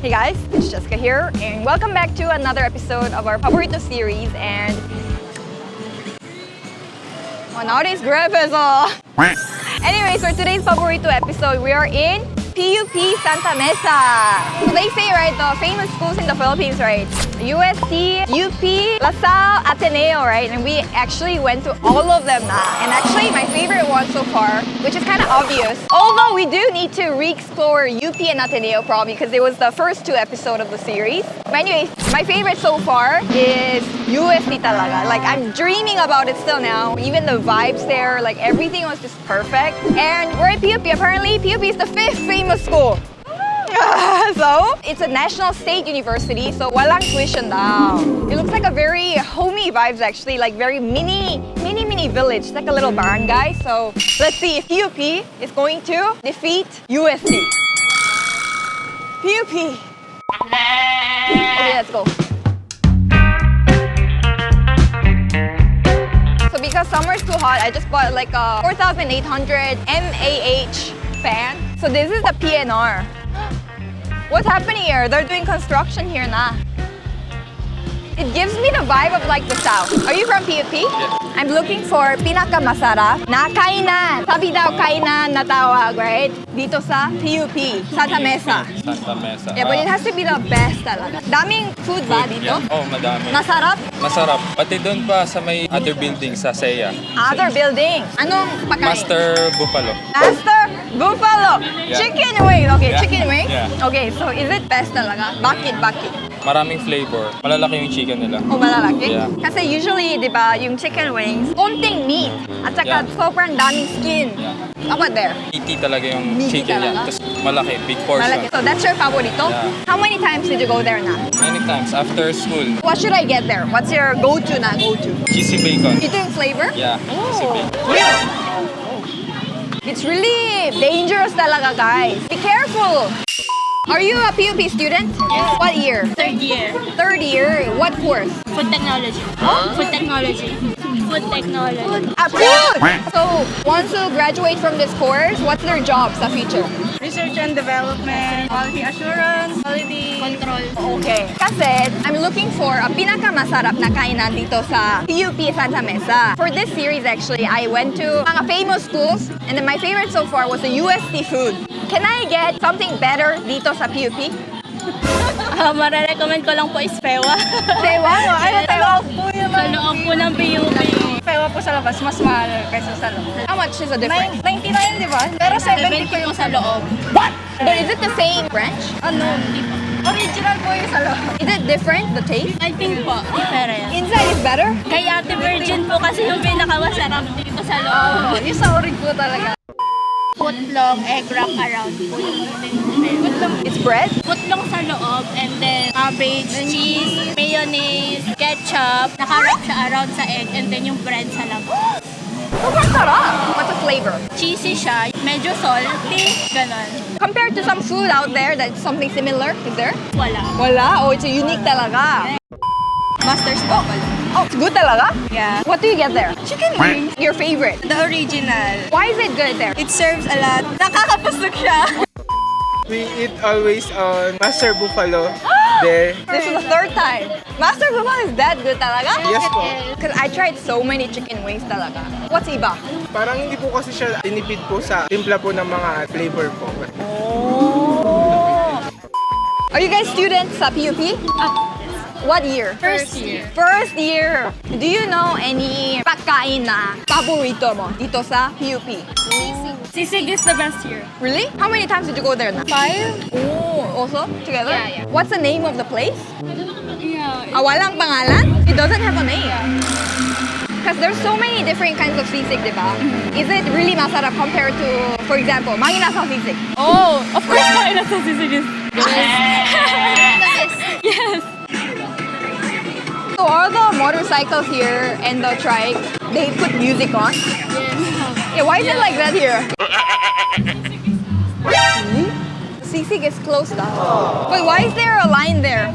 Hey guys, it's Jessica here, and welcome back to another episode of our Paborito series. And nowadays, grabe so. Anyways, for today's Paborito episode, we are in PUP Santa Mesa. So they say, right, the famous schools in the Philippines, right? UST, UP, LaSalle, Ateneo, right? And we actually went to all of them na. And actually, my favorite one so far, which is kind of obvious, although we do need to re-explore UP and Ateneo probably because it was the first two episodes of the series. But anyways, my favorite so far is UST talaga. Like, I'm dreaming about it still now. Even the vibes there, like everything was just perfect. And we're at PUP. Apparently, PUP is the 5th famous school. So, it's a national state university, so walang tuition daw. It looks like a very homey vibes actually, like very mini village. It's like a little barangay. So, let's see if PUP is going to defeat UST. PUP! Okay, let's go. So, because summer is too hot, I just bought like a 4,800 mAh fan. So, this is the PNR. What's happening here? They're doing construction here na. It gives me the vibe of like the South. Are you from PUP? Yeah. I'm looking for pinaka-masarap na kainan. Sabi daw kainan na tawag, right? Dito sa PUP, Santa Mesa. Santa Mesa. Yeah, but it has to be the best talaga. Daming food ba dito? Yeah. Oh, madami. Masarap? Masarap. Pati doon pa sa may other building sa SEA. Other building. Anong pagkain? Master Buffalo. Master Buffalo. Yeah. Chicken wings. Okay, Yeah. chicken wings. Yeah. Okay, so is it best talaga? Bakit? Maraming flavor. Malalaki yung chicken nila. O malalaki? Yeah. Kasi usually, di ba, yung chicken wings, konting meat. At saka Yeah. sobrang daming skin. Yeah. How about there? Meaty talaga yung Meaty chicken yan. talaga? Tapos malaki, big portion. Malaki. So that's your favorito? Yeah. How many times did you go there na? Many times after school. What should I get there? What's your go-to na go-to? Cheesy bacon. Ito yung flavor? Yeah, cheesy Oh. bacon. It's really dangerous talaga, guys. Be careful! Are you a PUP student? Yes. What year? Third year. Third year? What course? Food technology. Food technology. Food technology. Food! So, once you graduate from this course, what's their job sa future? Research and development, quality assurance, quality Control. Okay. Kasi, I'm looking for a pinaka-masarap na kainan dito sa PUP Santa Mesa. For this series, actually, I went to mga famous schools, and then my favorite so far was the UST food. Can I get something better dito sa PUP? Mare-recommend ko lang po is FEWA. FEWA? Ano FEWA? Sa loob po ng PUP. FEWA po sa labas, mas mahal kaysa sa loob. How much is the difference? 99, di ba? Pero 70 po yung sa loob. But is it the same branch? Ano? Original po yung sa loob. Is it different, the taste? I think po, different. Inside is better? Kay Ate Virgin po kasi yung pinakamasarap dito sa loob. Yung sa orig po talaga. Footlong, egg wrap around po. It's bread? Footlong sa loob and then cabbage, cheese, mayonnaise, ketchup. Naka-wrap siya around sa egg and then yung bread sa labas. Sobrang sarap! What's the flavor? Cheesy siya, medyo salty, ganon. Compared to some food out there that's something similar, is there? Wala. Wala? Oh, it's a unique talaga. Master's Buffalo. Oh, it's good talaga? Yeah. What do you get there? Chicken wings. Your favorite. The original. Why is it good there? It serves a lot. Nakakapusok siya. We eat always on Master Buffalo there. This is the third time. Master Buffalo is that good talaga? Yes po. Because I tried so many chicken wings talaga. What's iba? Parang hindi po kasi siya tinipid po sa timpla po ng mga flavor po. Oh. Are you guys students sa PUP? What year? First year. First year. Do you know any pagkain na paborito mo dito sa PUP? Sisig is the best here. Really? How many times did you go there na? 5? Oh, also together? Yeah. What's the name of the place? Yeah. Walang pangalan? It doesn't have a name. Because there's so many different kinds of sisig, di ba? Is it really masarap compared to, for example, maginasang sisig? Oh, of course, maginasang sisig is yes. So all the motorcycles here and the trike, they put music on? Yeah, why is it like that here? Really? Sisig is closed down. But why is there a line there?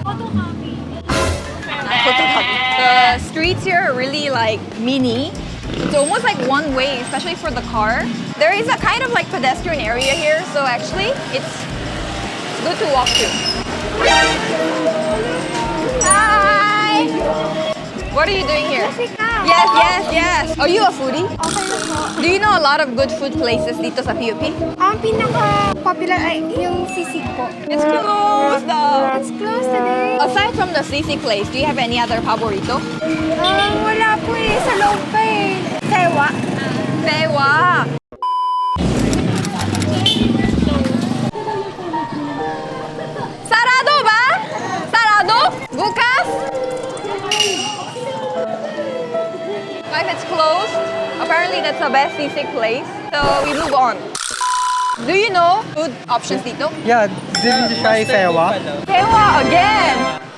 Photocopy. The streets here are really like mini. It's almost like one way, especially for the car. There is a kind of like pedestrian area here, so actually it's good to walk to. Hi! What are you doing here? Yes, yes, yes. Are you a foodie? Do you know a lot of good food places dito sa PUP? Ang pinaka-popular ay yung sisig po. It's closed though. It's closed today. Aside from the sisig place, do you have any other paborito? Wala po eh. Sa loob pa eh. FEWA. FEWA. Sarado ba? Sarado? Bukas? If it's closed, apparently that's the best sisig place. So we move on. Do you know food options dito? Yeah, did you try FEWA? FEWA again!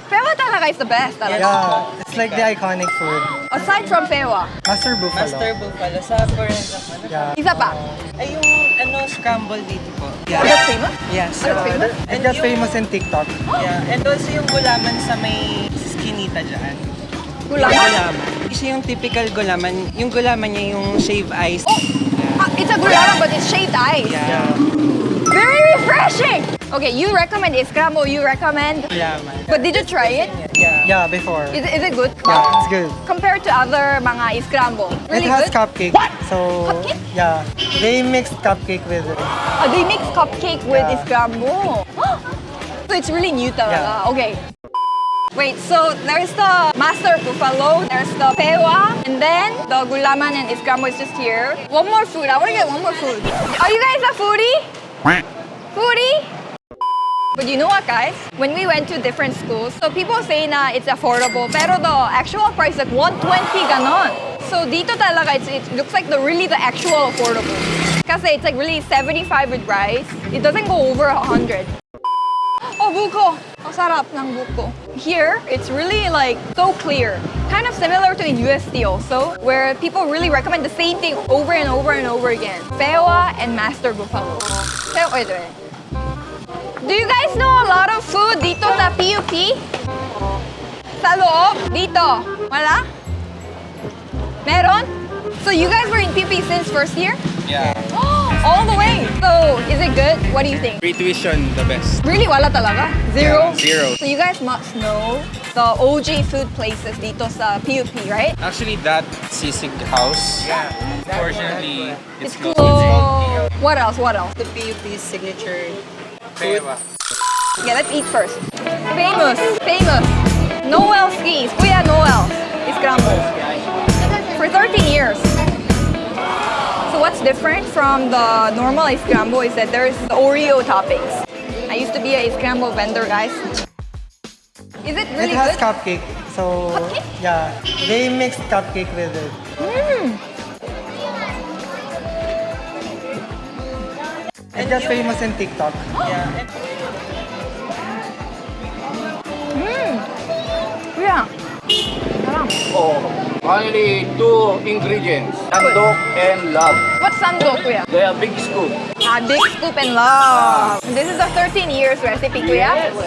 FEWA talaga is the best talaga. Yeah, it's like the iconic food. Aside from FEWA, Master Buffalo. Master Buffalo sa Forenza. Yeah. isa pa. Ay, yung scramble dito po. Oh, that's famous? Yes. That's famous? It got famous in TikTok. Yeah. And also yung gulaman sa may skinita dyan. Gulaman? Yung gulaman. Isa yung typical gulaman. Yung gulaman niya yung shaved ice. It's a gulaman but it's shaved ice. Yeah. Very refreshing! Okay, you recommend scramble, you recommend... Gulaman. But did you try it? Yeah. Yeah, before. Is it good? Yeah, it's good. Compared to other mga scramble. Really It has good? cupcake. So, Cupcake? yeah, they mixed cupcake with it. They mix cupcake with Yeah. scramble. So it's really new talaga. Yeah. Okay. Wait, so there's the Master Buffalo, there's the FEWA, and then the Gulaman and scramble is just here. One more food. I want to get one more food. Are you guys a foodie? Foodie? But you know what, guys? When we went to different schools, so people say na it's affordable, pero the actual price like 120 ganon. So dito talaga, it looks like really the actual affordable. Kasi it's like really 75 with rice. It doesn't go over 100. Oh, buko! Ang sarap ng buko. Here, it's really like so clear. Kind of similar to in UST also, where people really recommend the same thing over and over and over again. FEWA and Master Buffalo. Wait. Do you guys know a lot of food dito sa PUP? Sa loob? Dito? Wala? Meron? So you guys were in PUP since first year? Yeah. All the way! So, is it good? What do you think? Free tuition, the best. Really, wala talaga? Zero? Yeah, zero. So you guys must know the OG food places dito sa PUP, right? Actually, that sisig house, unfortunately, it's closed. closed. What else? What else? The PUP's signature FEWA. Yeah, let's eat first. Famous. Noelski. Kuya Noel. Scramble. For 13 years. So what's different from the normal scramble is that there's the Oreo toppings. I used to be a scramble vendor, guys. Is it really It has good? cupcake. So, Cupcake? yeah, they mixed cupcake with it. It got famous in TikTok. Yeah. And Yeah. Sarap. Oh, only two ingredients, sandok and love. What's sandok, kuya? They are big scoop. Big scoop and love. This is a 13 years recipe, kuya. Yes.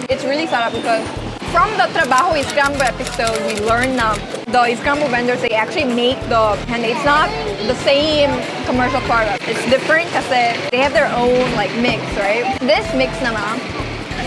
It's really sarap because from the Trabajo Scramble episode, we learned na the scramble vendors, they actually make and it's not the same commercial product. It's different kasi they have their own like mix, right? This mix naman,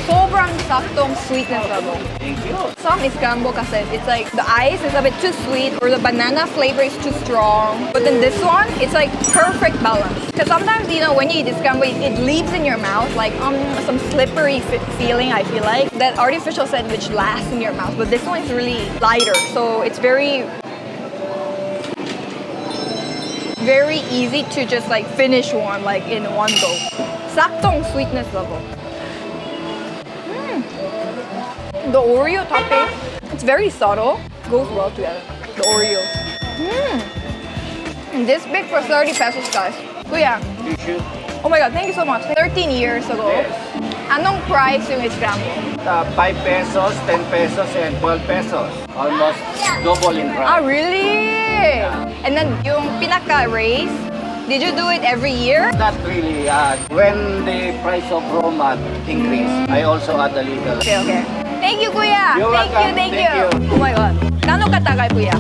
sobrang saktong sweetness level. Thank you. Some scramble kasi it's like the ice is a bit too sweet or the banana flavor is too strong. But then this one, it's like perfect balance. Because sometimes, you know, when you eat scramble, it leaves in your mouth like some slippery feeling, I feel like. That artificial sandwich lasts in your mouth. But this one is really lighter. So it's very easy to just like finish one like in one go. Saktong sweetness level. The Oreo topping, it's very subtle. Goes well together. The Oreos. And this big for 30 pesos, guys. Kuya. You should. Oh my God, thank you so much. 13 years ago. Yes. Anong price yung scramble? 5 pesos, 10 pesos, and 12 pesos. Almost double in Ah, price. really? And then yung pinaka-race, did you do it every year? Not really. When the price of raw mat increase, I also add a little. Okay. Thank you, kuya. You're Thank welcome. you. Thank you. Oh my God. Gano'ng katagal, kuya?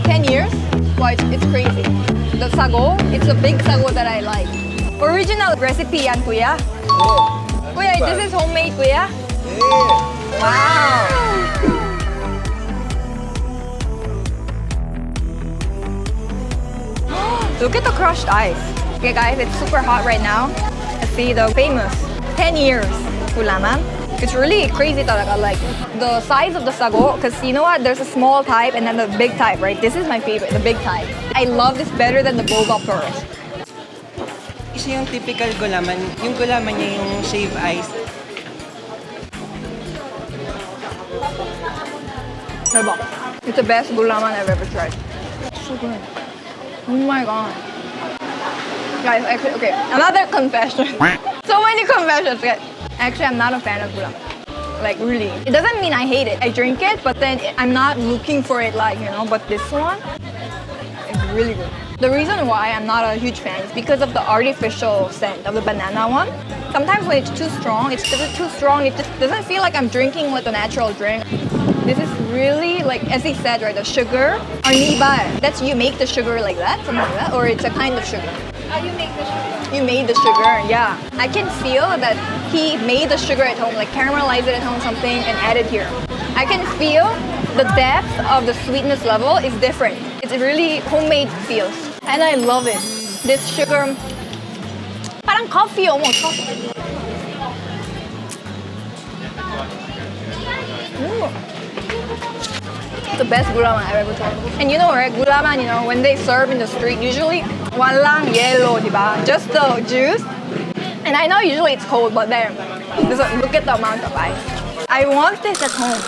10 years? Wow, it's crazy. The sago, it's a big sago that I like. Original recipe yan, kuya. Kuya, Kuya, this is homemade, Kuya? Wow! Look at the crushed ice. Okay guys, it's super hot right now. Let's see the famous 10 years Gulaman. It's really crazy talaga, like the size of the sago, because you know what, there's a small type and then the big type, right? This is my favorite, the big type. I love this better than the boba pearls. Isa yung typical gulaman. Yung gulaman niya yung shaved ice. Diba? It's the best gulaman I've ever tried. So good. Oh my god. Guys, actually, okay, another confession. So many confessions. Actually, I'm not a fan of gulaman. Like, really. It doesn't mean I hate it. I drink it, but then I'm not looking for it, like, you know, but this one is really good. The reason why I'm not a huge fan is because of the artificial scent of the banana one. Sometimes when it's too strong, it just doesn't feel like I'm drinking like a natural drink. This is really, like, as he said, right, the sugar, arniba. That's, you make the sugar like that, something like that, or it's a kind of sugar. You make the sugar. You made the sugar, yeah. I can feel that he made the sugar at home, like caramelized it at home, something, and added here. I can feel the depth of the sweetness level is different. It's really homemade feels, and I love it. This sugar, parang coffee almost. Coffee. It's the best gulaman I've ever tried. And you know, right, gulaman, you know, when they serve in the street, usually walang yellow, diba? Just the juice. And I know usually it's cold, but then, look at the amount of ice. I want this at home.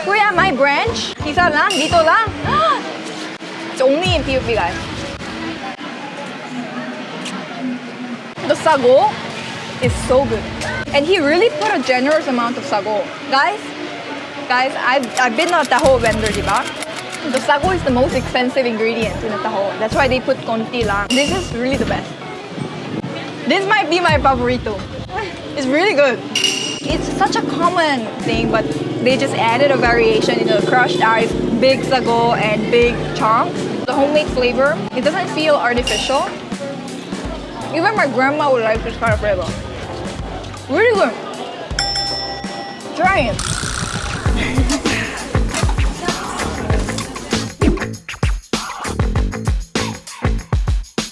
Kuya, my branch, isa lang, dito lang. It's only in PUP, guys. The sago is so good. And he really put a generous amount of sago. Guys, I've been a taho vendor, diba? The sago is the most expensive ingredient in the taho. That's why they put konti lang. This is really the best. This might be my paborito. It's really good. It's such a common thing, but they just added a variation in the crushed ice, big sago, and big chunks. The homemade flavor, it doesn't feel artificial. Even my grandma would like this kind of flavor. Really good. Try it.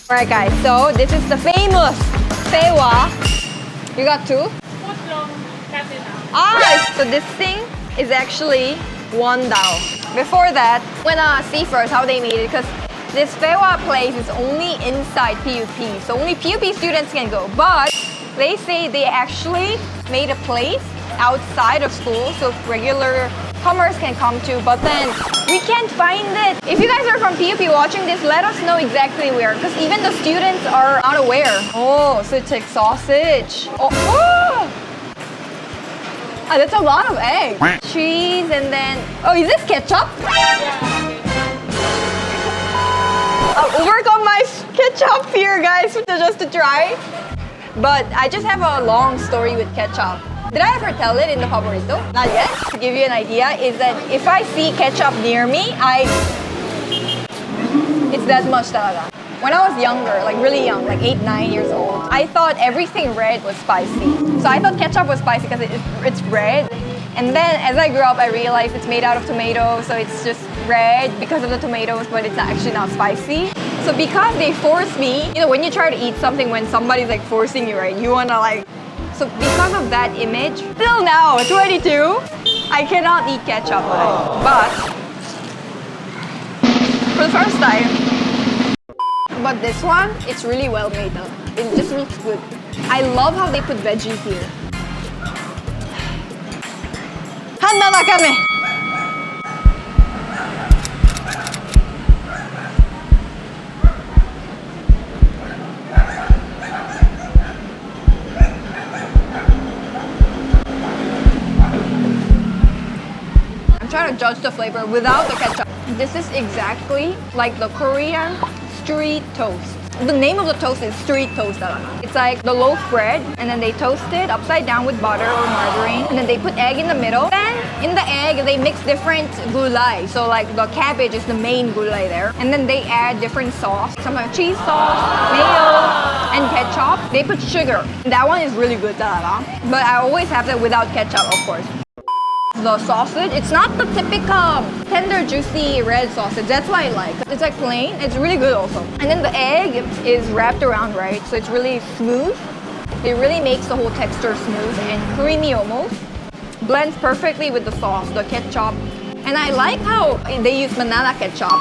Alright guys, so this is the famous FEWA. You got two? So this thing is actually 1 dao. Before that, when see first how they made it, because this FEWA place is only inside PUP, so only PUP students can go. But they say they actually made a place outside of school, so regular comers can come to, but then we can't find it. If you guys are from PUP watching this, let us know exactly where, because even the students are not aware. Oh, so it's like sausage. Oh. That's a lot of egg. Cheese and then, oh, is this ketchup? I'll overcome my ketchup fear, guys, just to try. But I just have a long story with ketchup. Did I ever tell it in the paborito? Not yet. To give you an idea, is that if I see ketchup near me, it's that much talaga. When I was younger, like really young, like 8, 9 years old, I thought everything red was spicy. So I thought ketchup was spicy because it's red. And then as I grew up, I realized it's made out of tomatoes, so it's just red because of the tomatoes, but it's actually not spicy. So because they force me, you know, when you try to eat something when somebody's like forcing you, right? You wanna like, so because of that image, till now, 22, I cannot eat ketchup. But for the first time, but this one, it's really well made though. It just looks good. I love how they put veggies here. Handa na kami! I'm trying to judge the flavor without the ketchup. This is exactly like the Korean street toast. The name of the toast is street toast talaga. It's like the loaf bread, and then they toast it upside down with butter or margarine, and then they put egg in the middle. Then in the egg, they mix different gulay. So like the cabbage is the main gulay there, and then they add different sauce, sometimes cheese sauce, mayo, and ketchup. They put sugar. That one is really good talaga. But I always have that without ketchup, of course. The sausage, it's not the typical tender, juicy red sausage. That's why I like it. It's like plain. It's really good also. And then the egg is wrapped around, right? So it's really smooth. It really makes the whole texture smooth and creamy almost. Blends perfectly with the sauce, the ketchup. And I like how they use banana ketchup.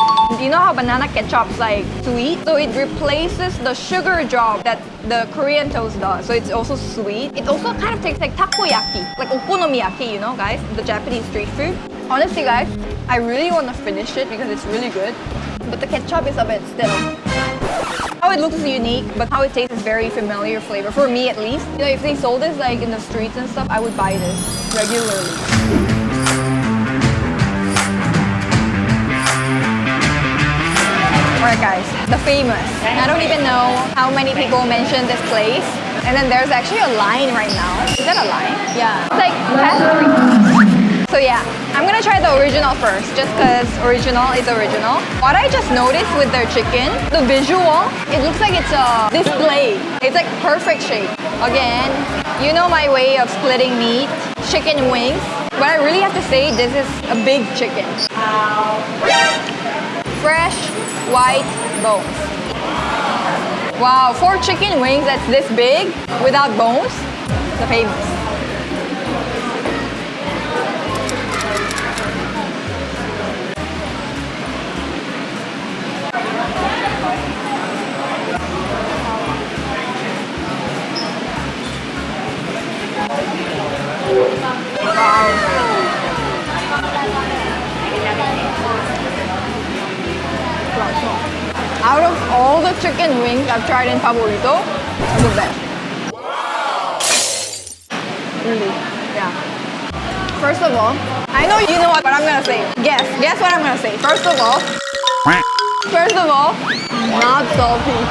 You know how banana ketchup's like sweet? So it replaces the sugar drop that the Korean toast does. So it's also sweet. It also kind of tastes like takoyaki, like okonomiyaki, you know, guys? The Japanese street food. Honestly, guys, I really want to finish it because it's really good. But the ketchup is a bit still. How it looks is unique, but how it tastes is very familiar flavor, for me at least. You know, if they sold this like in the streets and stuff, I would buy this regularly. Alright guys, the famous. I don't even know how many people mention this place. And then there's actually a line right now. Is that a line? Yeah. It's like past 3. So yeah, I'm gonna try the original first, just because original is original. What I just noticed with their chicken, the visual, it looks like it's a display. It's like perfect shape. Again, you know my way of splitting meat, chicken wings. But I really have to say this is a big chicken. Fresh, white bones. Wow, for chicken wings that's this big without bones, the famous. Out of all the chicken wings I've tried in Paborito, the best. Really, yeah. First of all, I know you know what I'm gonna say. Guess what I'm gonna say. First of all, not salty.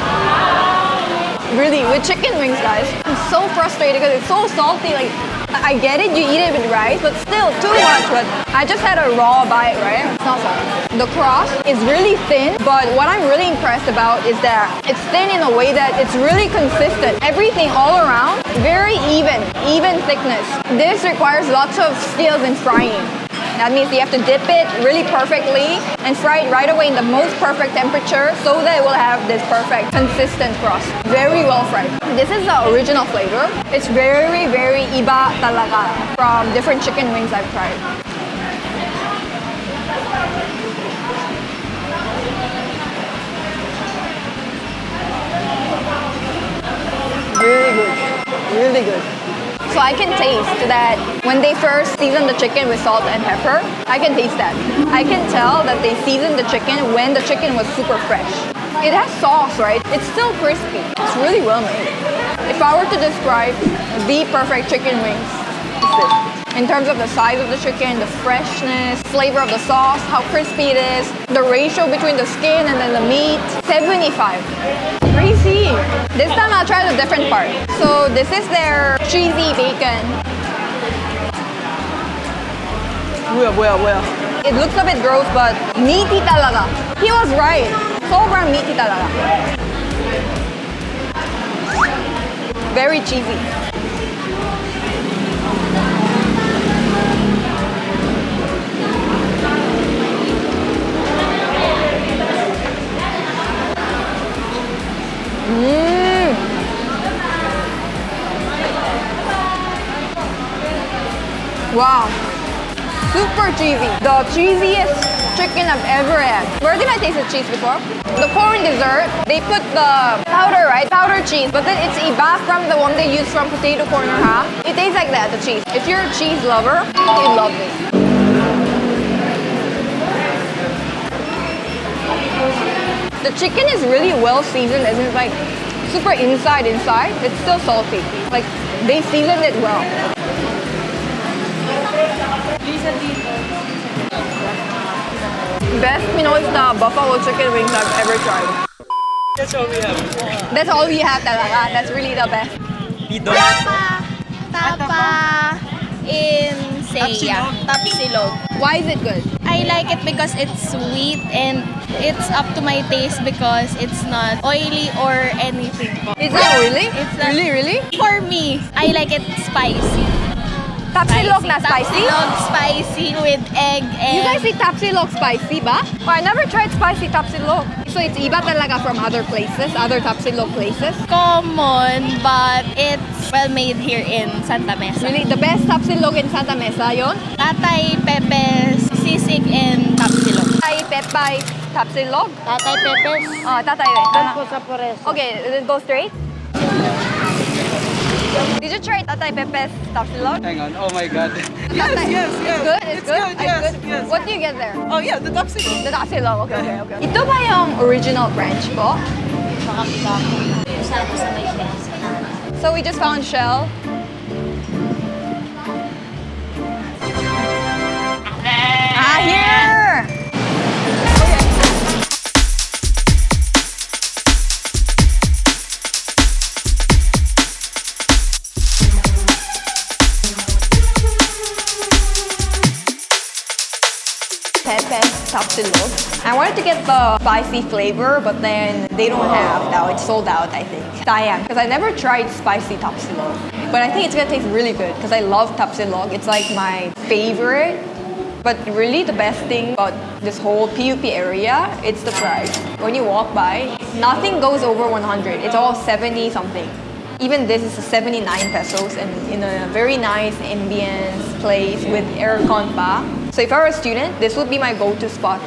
Really, with chicken wings, guys, I'm so frustrated because it's so salty. Like, I get it, you eat it with rice, but still too much. But I just had a raw bite, right? It's not salty. The crust is really thin, but what I'm really impressed about is that it's thin in a way that it's really consistent. Everything all around, very even thickness. This requires lots of skills in frying. That means you have to dip it really perfectly and fry it right away in the most perfect temperature so that it will have this perfect, consistent crust. Very well fried. This is the original flavor. It's very, very iba talaga from different chicken wings I've tried. Really good. Really good. So I can taste that when they first season the chicken with salt and pepper, I can taste that. I can tell that they seasoned the chicken when the chicken was super fresh. It has sauce, right? It's still crispy. It's really well made. If I were to describe the perfect chicken wings, it's this. In terms of the size of the chicken, the freshness, flavor of the sauce, how crispy it is, the ratio between the skin and then the meat, 75. Crazy. This time I'll try the different part. So this is their cheesy bacon. Well. It looks a bit gross, but meaty talaga. He was right. Sobrang meaty talaga. Very cheesy. Wow, super cheesy. The cheesiest chicken I've ever had. Where did I taste the cheese before? The corn dessert, they put the powder, right? Powder cheese, but then it's iba from the one they use from potato corn or half. It tastes like that, the cheese. If you're a cheese lover, you love this. The chicken is really well seasoned, as in like super inside. It's still salty. Like they seasoned it well. Best Pinoy style buffalo chicken wings I've ever tried. That's all we have. That's all we have talaga. That's really the best. We don't. Tapa in Seiya. Tapsilog. Why is it good? I like it because it's sweet and it's up to my taste because it's not oily or anything po. It's not oily? It's not- Really? For me, I like it spicy. Tapsilog na spicy? Tapsilog spicy with egg and... You guys eat tapsilog spicy ba? Oh, I never tried spicy tapsilog. So it's iba talaga from other places, other tapsilog places? common, but it's well made here in Santa Mesa. Really, the best tapsilog in Santa Mesa yon? Tatay, Pepe, sisig, and tapsilog. Tatay, Pepe, tapsilog? Tatay, Pepe. Oh, tatay. sa Pores. Okay, let's go straight. Did you try Tatay Pepe's tapsilog? Hang on. Oh my God. Yes. yes. Good? It's good? Yes, Good? yes. What do you get there? Oh yeah, the tapsilog. The tapsilog. Okay. Ito ba yung original branch po? So we just found shell. Here! Pepe tapsilog. I wanted to get the spicy flavor, but then they don't have now. It's sold out, I think. Sayang, because I never tried spicy tapsilog. But I think it's gonna taste really good because I love tapsilog. It's like my favorite. But really, the best thing about this whole PUP area, it's the price. When you walk by, nothing goes over 100. It's all 70 something. Even this is 79 pesos and in a very nice ambience place with aircon pa. So if I were a student, this would be my go-to spot.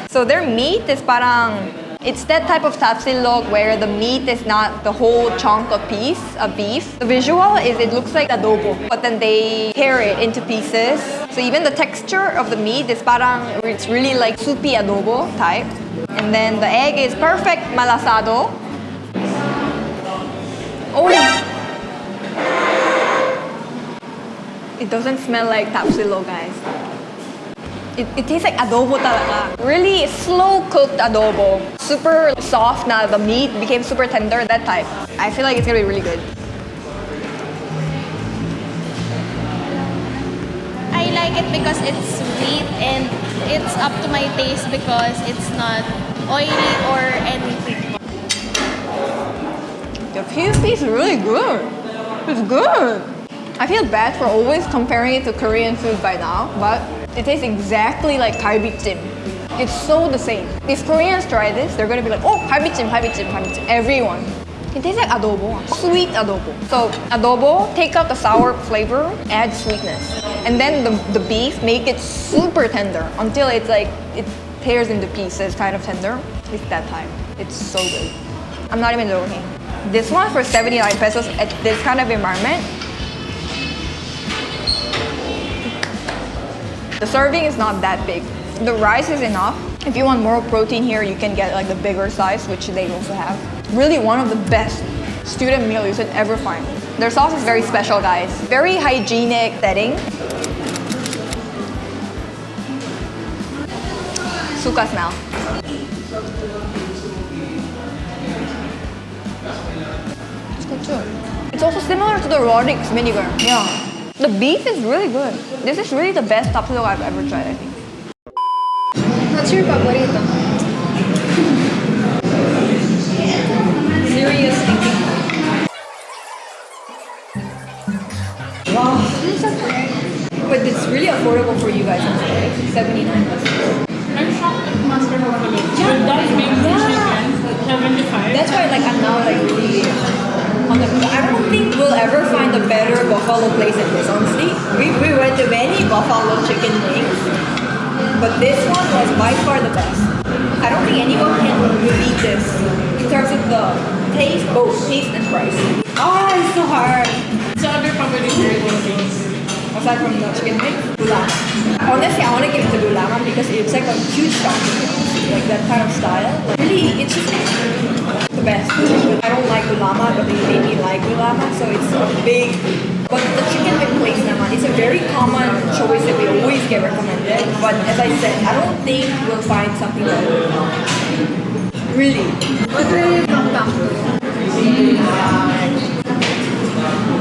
So their meat is parang, it's that type of tapsilog where the meat is not the whole chunk of piece of beef. The visual is it looks like adobo, but then they tear it into pieces. So even the texture of the meat is parang, it's really like soupy adobo type. And then the egg is perfect malasado. Oh! It doesn't smell like tapsilog, guys. It tastes like adobo talaga. Really slow cooked adobo. Super soft na the meat became super tender, that type. I feel like it's gonna be really good. I like it because it's sweet and it's up to my taste because it's not oily or anything. The PUP is really good. It's good. I feel bad for always comparing it to Korean food by now, but it tastes exactly like galbijjim. It's so the same. If Koreans try this, they're gonna be like, oh, galbijjim. Everyone. It tastes like adobo, sweet adobo. So adobo, take out the sour flavor, add sweetness. And then the beef, make it super tender until it's like, it tears into pieces, kind of tender. It's that time. It's so good. I'm not even joking. This one for 79 pesos at this kind of environment. The serving is not that big. The rice is enough. If you want more protein here, you can get like the bigger size, which they also have. Really one of the best student meal you should ever find. Their sauce is very special, guys. Very hygienic setting. Suka smell. It's good too. It's also similar to the Rodix vinegar. Yeah. The beef is really good. This is really the best tapsilog I've ever tried, I think. What's your paborito? Serious thinking. Wow. But it's really affordable for you guys, right? 79 pesos. I'm shocked at Master Buffalo. Yeah. That's being chicken, 75. That's why like I'm now like really on the, I don't think we'll ever find a better buffalo place than this, honestly. We went to many buffalo chicken wings, but this one was by far the best. I don't think anyone can beat this in terms of the taste, both taste and price. Oh, it's so hard. So other paborito things. Aside from the chicken wings, Gulaman. Honestly, I want to give it to Gulaman because it's like a huge company, like that kind of style. Like, really, it's just the best. I don't like Gulaman, but they made me like Gulaman, so it's a big. But the chicken wing place naman, it's a very common choice that we always get recommended. But as I said, I don't think we'll find something better. Really? What will it come down to?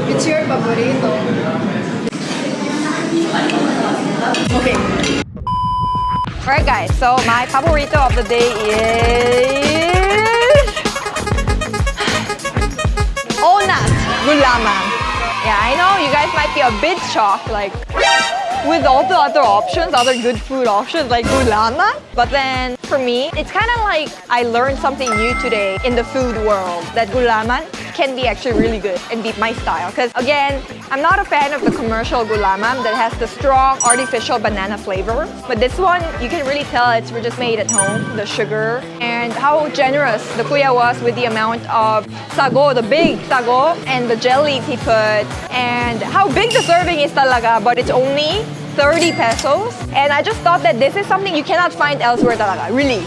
It's your paborito. Okay. Alright guys, so my paborito of the day is Onas Gulaman. Yeah, I know you guys might be a bit shocked, like with all the other options, other good food options like Gulaman. But then for me, it's kind of like I learned something new today in the food world, that Gulaman can be actually really good and be my style. Because again, I'm not a fan of the commercial Gulaman that has the strong artificial banana flavor. But this one, you can really tell it's just made at home, the sugar, and how generous the kuya was with the amount of sago, the big sago, and the jellies he put, and how big the serving is talaga, but it's only 30 pesos. And I just thought that this is something you cannot find elsewhere talaga, really.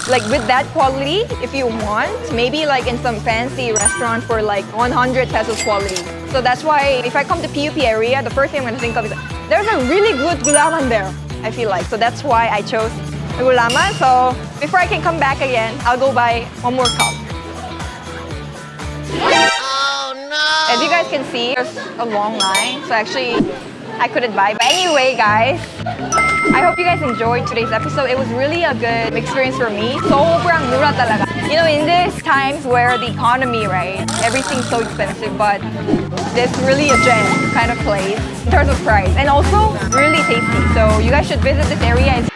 Like with that quality, if you want, maybe like in some fancy restaurant for like 100 pesos quality. So that's why if I come to PUP area, the first thing I'm gonna think of is there's a really good gulaman there, I feel like. So that's why I chose the gulaman. So before I can come back again, I'll go buy one more cup. Oh no! As you guys can see, there's a long line. So actually, I couldn't buy. But anyway, guys, I hope you guys enjoyed today's episode. It was really a good experience for me. Sobrang mura talaga. You know, in these times where the economy, right, everything's so expensive, but this really a gem kind of place in terms of price. And also, really tasty. So you guys should visit this area and